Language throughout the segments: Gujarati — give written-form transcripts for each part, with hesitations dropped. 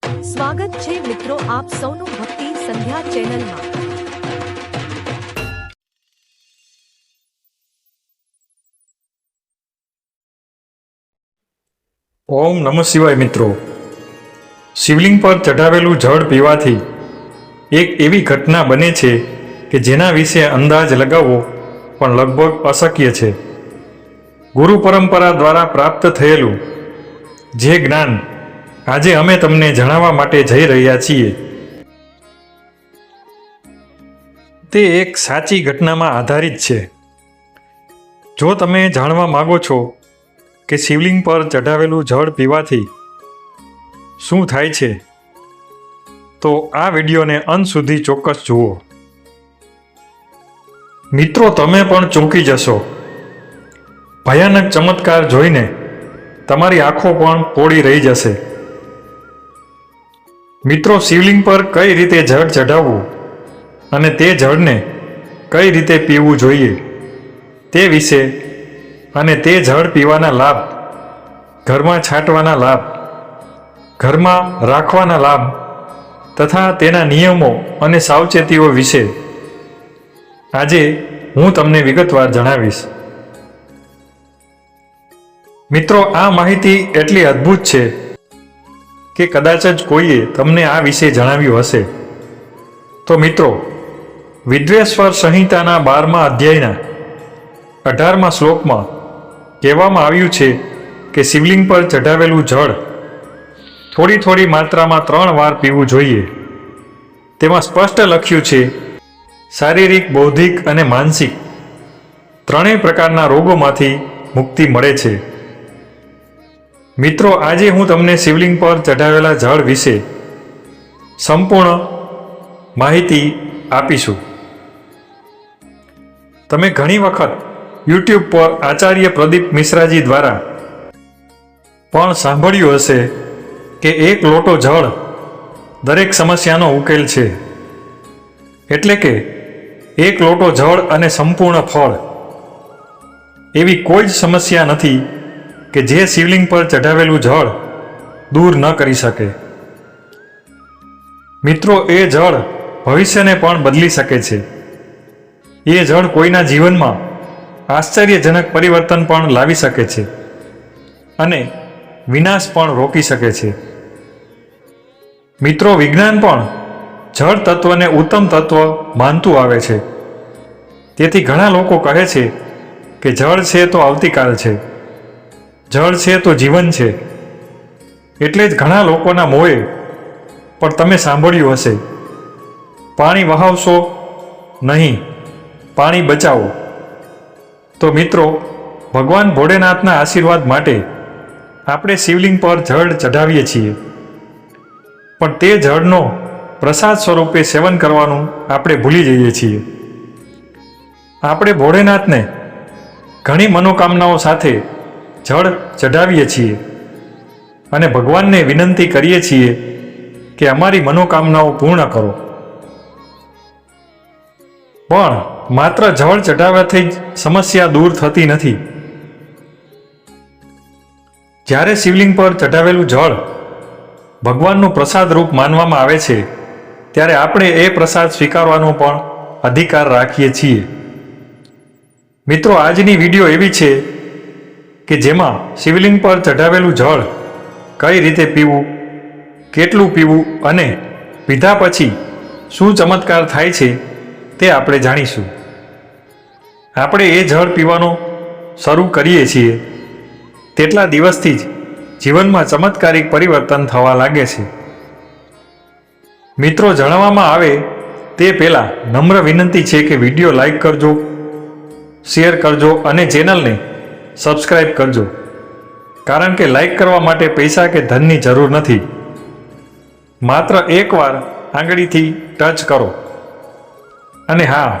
સ્વાગત છે મિત્રો આપ સૌનું ભક્તિ સંધ્યા ચેનલમાં। ઓમ નમઃ શિવાય। મિત્રો, શિવલિંગ પર ચઢાવેલું જળ પીવાથી એક એવી ઘટના બને છે કે જેના વિશે અંદાજ લગાવવો પણ લગભગ અશક્ય છે। ગુરુ પરંપરા દ્વારા પ્રાપ્ત થયેલું જે જ્ઞાન આજે અમે તમને જણાવવા માટે જઈ રહ્યા છીએ તે એક સાચી ઘટનામાં આધારિત છે। જો તમે જાણવા માગો છો કે શિવલિંગ પર ચઢાવેલું જળ પીવાથી શું થાય છે તો આ વિડીયોને અંત સુધી ચોક્કસ જુઓ। મિત્રો, તમે પણ ચોંકી જશો। ભયાનક ચમત્કાર જોઈને તમારી આંખો પણ પોળી રહી જશે। મિત્રો, શિવલિંગ પર કઈ રીતે જળ ચઢાવવું અને તે જળને કઈ રીતે પીવું જોઈએ તે વિશે અને તે જળ પીવાના લાભ, ઘરમાં છાંટવાના લાભ, ઘરમાં રાખવાના લાભ તથા તેના નિયમો અને સાવચેતીઓ વિશે આજે હું તમને વિગતવાર જણાવીશ। મિત્રો, આ માહિતી એટલી અદ્ભુત છે કે કદાચ જ કોઈએ તમને આ વિશે જણાવ્યું હશે। તો મિત્રો, વિદ્વેશ્વર સંહિતાના 12મા અધ્યાયના 18મા શ્લોકમાં કહેવામાં આવ્યું છે કે શિવલિંગ પર ચઢાવેલું જળ થોડી થોડી માત્રામાં 3 વાર પીવું જોઈએ। તેમાં સ્પષ્ટ લખ્યું છે શારીરિક, બૌદ્ધિક અને માનસિક ત્રણેય પ્રકારના રોગોમાંથી મુક્તિ મળે છે। મિત્રો, આજે હું તમને શિવલિંગ પર ચઢાવેલા જળ વિશે સંપૂર્ણ માહિતી આપીશું। તમે ઘણી વખત YouTube પર આચાર્ય પ્રદીપ મિશ્રાજી દ્વારા પણ સાંભળ્યું હશે કે 1 લોટો જળ દરેક સમસ્યાનો ઉકેલ છે, એટલે કે 1 લોટો જળ અને સંપૂર્ણ ફળ। એવી કોઈ જ સમસ્યા નથી કે જે શિવલિંગ પર ચઢાવેલું જળ દૂર ન કરી શકે। મિત્રો, એ જળ ભવિષ્યને પણ બદલી શકે છે। એ જળ કોઈના જીવનમાં આશ્ચર્યજનક પરિવર્તન પણ લાવી શકે છે અને વિનાશ પણ રોકી શકે છે। મિત્રો, વિજ્ઞાન પણ જળ તત્વને ઉત્તમ તત્વ માનતું આવે છે। તેથી ઘણા લોકો કહે છે કે જળ છે તો આવતીકાલ છે, જળ છે તો જીવન છે। એટલે જ ઘણા લોકોના મોએ પણ તમે સાંભળ્યું હશે, પાણી વહાવશો નહીં, પાણી બચાવો। તો મિત્રો, ભગવાન ભોળેનાથના આશીર્વાદ માટે આપણે શિવલિંગ પર જળ ચઢાવીએ છીએ, પણ તે જળનો પ્રસાદ સ્વરૂપે સેવન કરવાનું આપણે ભૂલી જઈએ છીએ। આપણે ભોળેનાથને ઘણી મનોકામનાઓ સાથે જળ ચઢાવીએ છીએ અને ભગવાનને વિનંતી કરીએ છીએ કે અમારી મનોકામનાઓ પૂર્ણ કરો। પણ માત્ર જળ ચઢાવવાથી જ સમસ્યા દૂર થતી નથી। જ્યારે શિવલિંગ પર ચઢાવેલું જળ ભગવાનનું પ્રસાદ રૂપ માનવામાં આવે છે ત્યારે આપણે એ પ્રસાદ સ્વીકારવાનો પણ અધિકાર રાખીએ છીએ। મિત્રો, આજની વિડીયો એવી છે કે જેમાં શિવલિંગ પર ચઢાવેલું જળ કઈ રીતે પીવું, કેટલું પીવું અને પીધા પછી શું ચમત્કાર થાય છે તે આપણે જાણીશું। આપણે એ જળ પીવાનું શરૂ કરીએ છીએ તેટલા દિવસથી જ જીવનમાં ચમત્કારિક પરિવર્તન થવા લાગે છે। મિત્રો, જણાવવામાં આવે તે પહેલાં નમ્ર વિનંતી છે કે વિડીયો લાઈક કરજો, શેર કરજો અને ચેનલને સબસ્ક્રાઈબ કરજો, કારણ કે લાઈક કરવા માટે પૈસા કે ધનની જરૂર નથી। માત્ર એકવાર આંગળીથી ટચ કરો અને હા,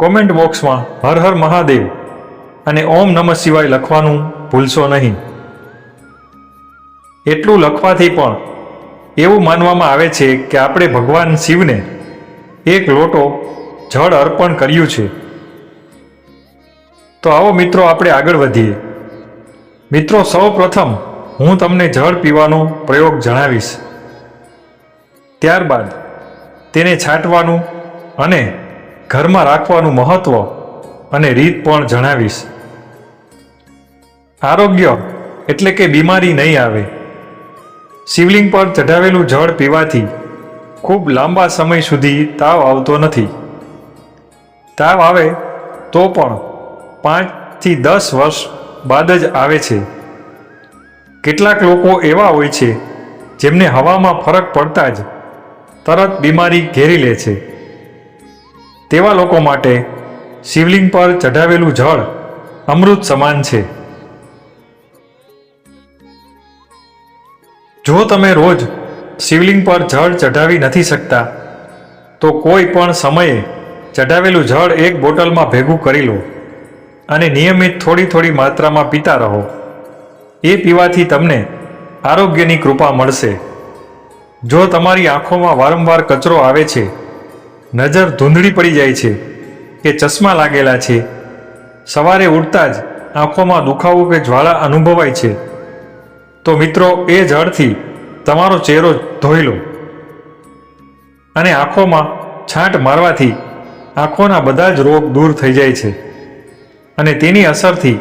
કોમેન્ટ બોક્સમાં હર હર મહાદેવ અને ઓમ નમઃ શિવાય લખવાનું ભૂલશો નહીં। એટલું લખવાથી પણ એવું માનવામાં આવે છે કે આપણે ભગવાન શિવને 1 લોટો જળ અર્પણ કર્યું છે। તો આવો મિત્રો, આપણે આગળ વધીએ। મિત્રો, સૌ પ્રથમ હું તમને જળ પીવાનો પ્રયોગ જણાવીશ। ત્યારબાદ તેને છાંટવાનું અને ઘરમાં રાખવાનું મહત્ત્વ અને રીત પણ જણાવીશ. આરોગ્ય એટલે કે બીમારી નહીં આવે. શિવલિંગ પર ચઢાવેલું જળ પીવાથી ખૂબ લાંબા સમય સુધી તાવ આવતો નથી. તાવ આવે તો પણ 5 થી 10 વર્ષ બાદ જ આવે છે. કેટલાક લોકો એવા હોય છે જેમને હવામાં ફરક પડતા જ તરત બીમારી ઘેરી લે છે. તેવા લોકો માટે શિવલિંગ પર ચઢાવેલું જળ અમૃત સમાન છે. જો તમે રોજ શિવલિંગ પર જળ ચઢાવી નથી શકતા તો કોઈ પણ સમયે ચઢાવેલું જળ એક બોટલમાં ભેગું કરી લો અને નિયમિત થોડી થોડી માત્રામાં પીતા રહો. એ પીવાથી તમને આરોગ્યની કૃપા મળશે. જો તમારી આંખોમાં વારંવાર કચરો આવે છે, નજર ધૂંધળી પડી જાય છે કે ચશ્મા લાગેલા છે, સવારે ઉઠતા જ આંખોમાં દુખાવો કે જ્વાળા અનુભવાય છે, તો મિત્રો એ જળથી તમારો ચહેરો ધોઈ લો અને આંખોમાં છાંટ મારવાથી આંખોના બધા જ રોગ દૂર થઈ જાય છે અને તેની અસરથી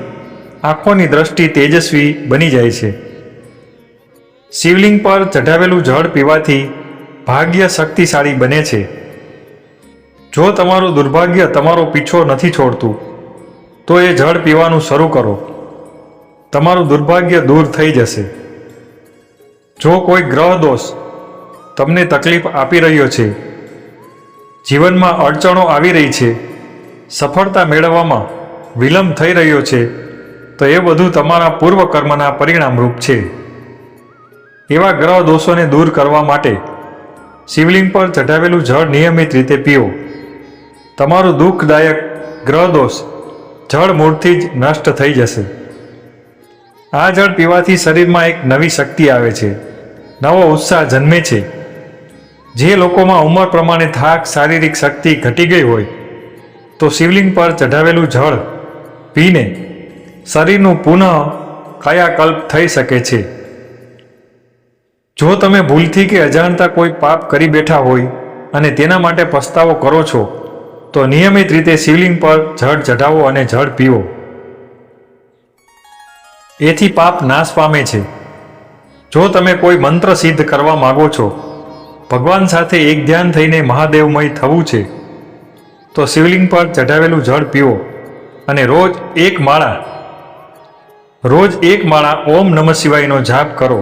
આંખોની દ્રષ્ટિ તેજસ્વી બની જાય છે. શિવલિંગ પર ચઢાવેલું જળ પીવાથી ભાગ્ય શક્તિશાળી બને છે. જો તમારું દુર્ભાગ્ય તમારો પીછો નથી છોડતું તો એ જળ પીવાનું શરૂ કરો. તમારું દુર્ભાગ્ય દૂર થઈ જશે. જો કોઈ ગ્રહ દોષ તમને તકલીફ આપી રહ્યો છે, જીવનમાં અડચણો આવી રહી છે, સફળતા મેળવવામાં વિલંબ થઈ રહ્યો છે, તો એ બધું તમારા પૂર્વકર્મના પરિણામરૂપ છે. એવા ગ્રહ દોષોને દૂર કરવા માટે શિવલિંગ પર ચઢાવેલું જળ નિયમિત રીતે પીઓ. તમારું દુઃખદાયક ગ્રહ દોષ જળ મૂળથી જ નષ્ટ થઈ જશે. આ જળ પીવાથી શરીરમાં એક નવી શક્તિ આવે છે, નવો ઉત્સાહ જન્મે છે. જે લોકોમાં ઉંમર પ્રમાણે થાક, શારીરિક શક્તિ ઘટી ગઈ હોય તો શિવલિંગ પર ચઢાવેલું જળ પીને શરીરનું પુનઃ કાયાકલ્પ થઈ શકે છે. જો તમે ભૂલથી કે અજાણતા કોઈ પાપ કરી બેઠા હોય અને તેના માટે પસ્તાવો કરો છો તો નિયમિત રીતે શિવલિંગ પર જળ ચઢાવો અને જળ પીવો. એથી પાપ નાશ પામે છે. જો તમે કોઈ મંત્ર સિદ્ધ કરવા માગો છો, ભગવાન સાથે એક ધ્યાન થઈને મહાદેવમય થવું છે, તો શિવલિંગ પર ચઢાવેલું જળ પીવો અને રોજ એક માળા ઓમ નમઃ શિવાયનો જાપ કરો.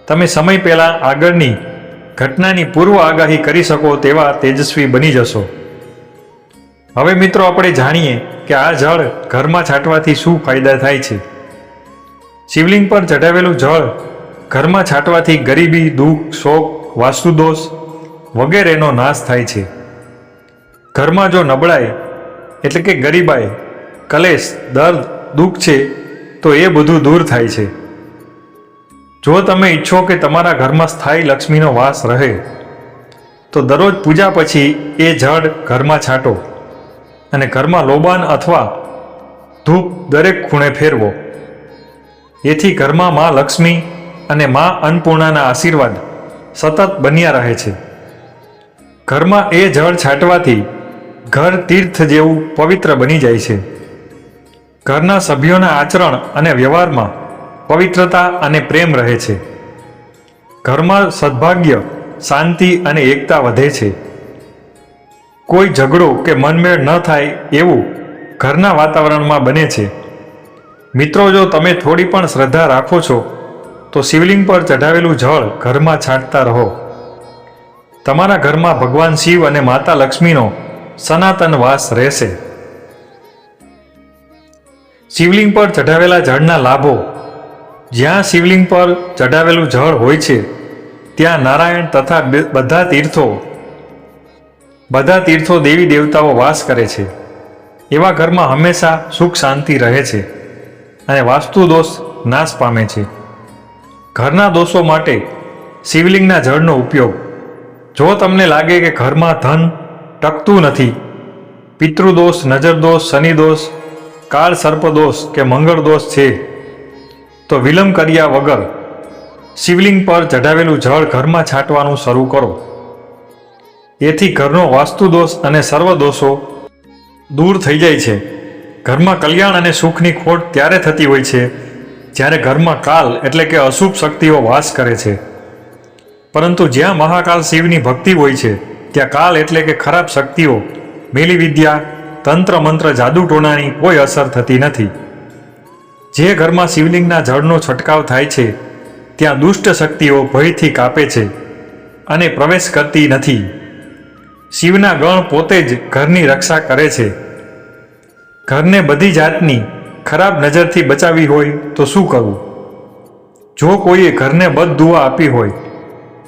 તમે સમય પહેલાં આગળની ઘટનાની પૂર્વ આગાહી કરી શકો તેવા તેજસ્વી બની જશો. હવે મિત્રો આપણે જાણીએ કે આ જળ ઘરમાં છાંટવાથી શું ફાયદા થાય છે. શિવલિંગ પર ચઢાવેલું જળ ઘરમાં છાંટવાથી ગરીબી, દુઃખ, શોક, વાસ્તુદોષ વગેરેનો નાશ થાય છે. ઘરમાં જો નબળાઈ એટલે કે ગરીબાઈ, કલેશ, દર્દ, દુઃખ છે તો એ બધું દૂર થાય છે. જો તમે ઈચ્છો કે તમારા ઘરમાં સ્થાયી લક્ષ્મીનો વાસ રહે તો દરરોજ પૂજા પછી એ જળ ઘરમાં છાંટો અને ઘરમાં લોબાન અથવા ધૂપ દરેક ખૂણે ફેરવો. એથી ઘરમાં મા લક્ષ્મી અને મા અન્નપૂર્ણાના આશીર્વાદ સતત બન્યા રહે છે. ઘરમાં એ જળ છાંટવાથી ઘર તીર્થ જેવું પવિત્ર બની જાય છે. ઘરના સભ્યોના આચરણ અને વ્યવહારમાં પવિત્રતા અને પ્રેમ રહે છે. ઘરમાં સદભાગ્ય, શાંતિ અને એકતા વધે છે. કોઈ ઝઘડો કે મનમેળ ન થાય એવું ઘરના વાતાવરણમાં બને છે. મિત્રો, જો તમે થોડી પણ શ્રદ્ધા રાખો છો તો શિવલિંગ પર ચઢાવેલું જળ ઘરમાં છાંટતા રહો. તમારા ઘરમાં ભગવાન શિવ અને માતા લક્ષ્મીનો સનાતન વાસ રહેશે. શિવલિંગ પર ચઢાવેલા જળના લાભો. જ્યાં શિવલિંગ પર ચઢાવેલું જળ હોય છે ત્યાં નારાયણ તથા બધા તીર્થો દેવી દેવતાઓ વાસ કરે છે. એવા ઘરમાં હંમેશા સુખ શાંતિ રહે છે અને વાસ્તુ દોષ નાશ પામે છે. ઘરના દોષો માટે શિવલિંગના જળનો ઉપયોગ. જો તમને લાગે કે ઘરમાં ધન ટકતું નથી, પિતૃદોષ, નજરદોષ, શનિદોષ, કાળ સર્પદોષ કે મંગળ દોષ છે તો વિલંબ કર્યા વગર શિવલિંગ પર ચઢાવેલું જળ ઘરમાં છાંટવાનું શરૂ કરો. એથી ઘરનો વાસ્તુદોષ અને સર્વદોષો દૂર થઈ જાય છે. ઘરમાં કલ્યાણ અને સુખની ખોટ ત્યારે થતી હોય છે જ્યારે ઘરમાં કાલ એટલે કે અશુભ શક્તિઓ વાસ કરે છે. પરંતુ જ્યાં મહાકાલ શિવની ભક્તિ હોય છે ત્યાં કાલ એટલે કે ખરાબ શક્તિઓ, મેલી વિદ્યા, તંત્ર મંત્ર, જાદુ ટોણાની કોઈ અસર થતી નથી. જે ઘરમાં શિવલિંગના જળનો છંટકાવ થાય છે ત્યાં દુષ્ટ શક્તિઓ ભયથી કાપે છે અને પ્રવેશ કરતી નથી. શિવના ગણ પોતે જ ઘરની રક્ષા કરે છે. ઘરને બધી જાતની ખરાબ નજરથી બચાવી હોય તો શું કરવું? જો કોઈએ ઘરને બદદુઆ આપી હોય,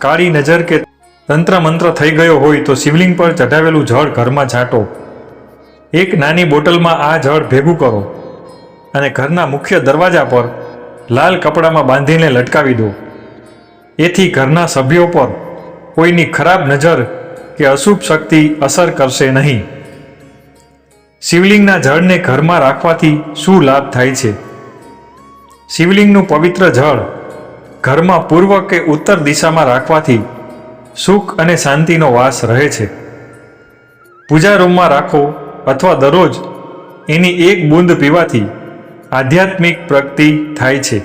કાળી નજર કે તંત્ર મંત્ર થઈ ગયો હોય તો શિવલિંગ પર ચઢાવેલું જળ ઘરમાં છાંટો. એક નાની બોટલમાં આ જળ ભેગું કરો અને ઘરના મુખ્ય દરવાજા પર લાલ કપડામાં બાંધીને લટકાવી દો. એથી ઘરના સભ્યો પર કોઈની ખરાબ નજર કે અશુભ શક્તિ અસર કરશે નહીં. શિવલિંગના જળને ઘરમાં રાખવાથી શું લાભ થાય છે? શિવલિંગનું પવિત્ર જળ ઘરમાં પૂર્વ કે ઉત્તર દિશામાં રાખવાથી સુખ અને શાંતિનો વાસ રહે છે. પૂજા રૂમમાં રાખો અથવા દરરોજ એની એક બૂંદ પીવાથી આધ્યાત્મિક પ્રગતિ થાય છે.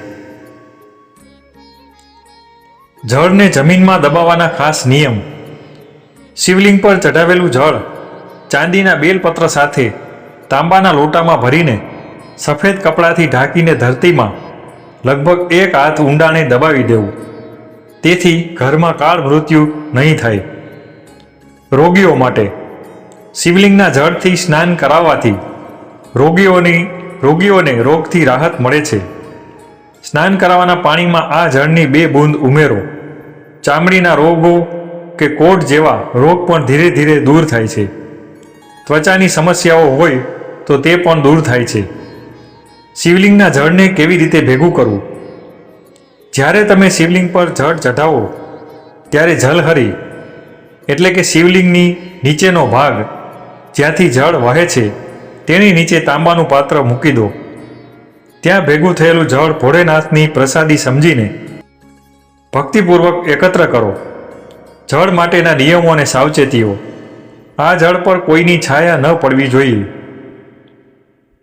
જળને જમીનમાં દબાવવાના ખાસ નિયમ. શિવલિંગ પર ચઢાવેલું જળ ચાંદીના બેલપત્ર સાથે તાંબાના લોટામાં ભરીને સફેદ કપડાથી ઢાંકીને ધરતીમાં લગભગ 1 હાથ ઊંડાણે દબાવી દેવું. તેથી ઘરમાં કાળ મૃત્યુ નહીં થાય. રોગીઓ માટે શિવલિંગના જળથી સ્નાન કરાવવાથી રોગીઓને રોગથી રાહત મળે છે. સ્નાન કરાવવાના પાણીમાં આ જળની 2 બૂંદ ઉમેરો. ચામડીના રોગો કે કોઢ જેવા રોગ પણ ધીરે ધીરે દૂર થાય છે. ત્વચાની સમસ્યાઓ હોય તો તે પણ દૂર થાય છે. શિવલિંગના જળને કેવી રીતે ભેગું કરવું? જ્યારે તમે શિવલિંગ પર જળ ચઢાવો ત્યારે જલહરી એટલે કે શિવલિંગની નીચેનો ભાગ જ્યાંથી જળ વહે છે તેની નીચે તાંબાનું પાત્ર મૂકી દો. ત્યાં ભેગું થયેલું જળ ભોળેનાથની પ્રસાદી સમજીને ભક્તિપૂર્વક એકત્ર કરો. જળ માટેના નિયમો અને સાવચેતીઓ. આ જળ પર કોઈની છાયા ન પડવી જોઈએ.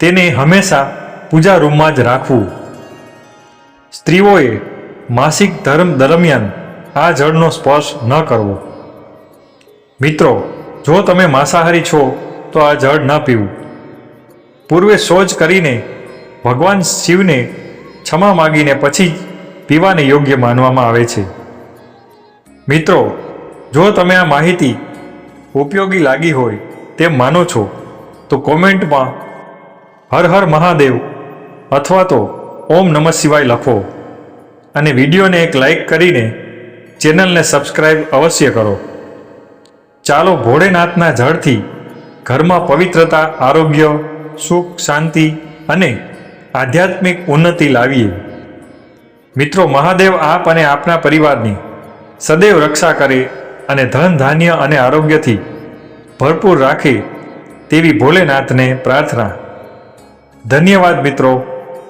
તેને હંમેશા પૂજા રૂમમાં જ રાખવું. સ્ત્રીઓએ માસિક ધર્મ દરમિયાન આ જળનો સ્પર્શ ન કરવો. મિત્રો, જો તમે માંસાહારી છો તો આ જળ ન પીવું. પૂર્વે શૌચ કરીને ભગવાન શિવને ક્ષમા માગીને પછી જ પીવાને યોગ્ય માનવામાં આવે છે. મિત્રો, જો તમે આ માહિતી ઉપયોગી લાગી હોય તેમ માનો છો તો કોમેન્ટમાં હર હર મહાદેવ અથવા તો ઓમ નમઃ શિવાય લખો અને વિડીયોને એક લાઈક કરીને ચેનલને સબસ્ક્રાઈબ અવશ્ય કરો. ચાલો ભોળેનાથના જળથી ઘરમાં પવિત્રતા, આરોગ્ય, સુખ, શાંતિ અને આધ્યાત્મિક ઉન્નતિ લાવીએ. મિત્રો, મહાદેવ આપ અને આપના પરિવારની સદૈવ રક્ષા કરે અને ધન, ધાન્ય અને આરોગ્યથી ભરપૂર રાખે તેવી ભોલેનાથને પ્રાર્થના. ધન્યવાદ મિત્રો.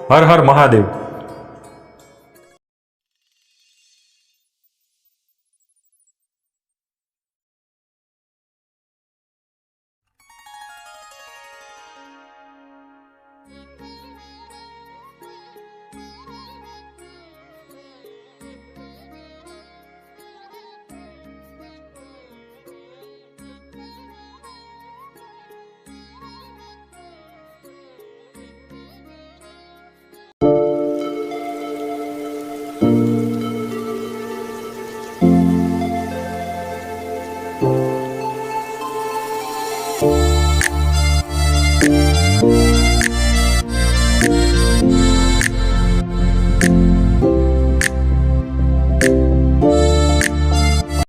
હર હર મહાદેવ.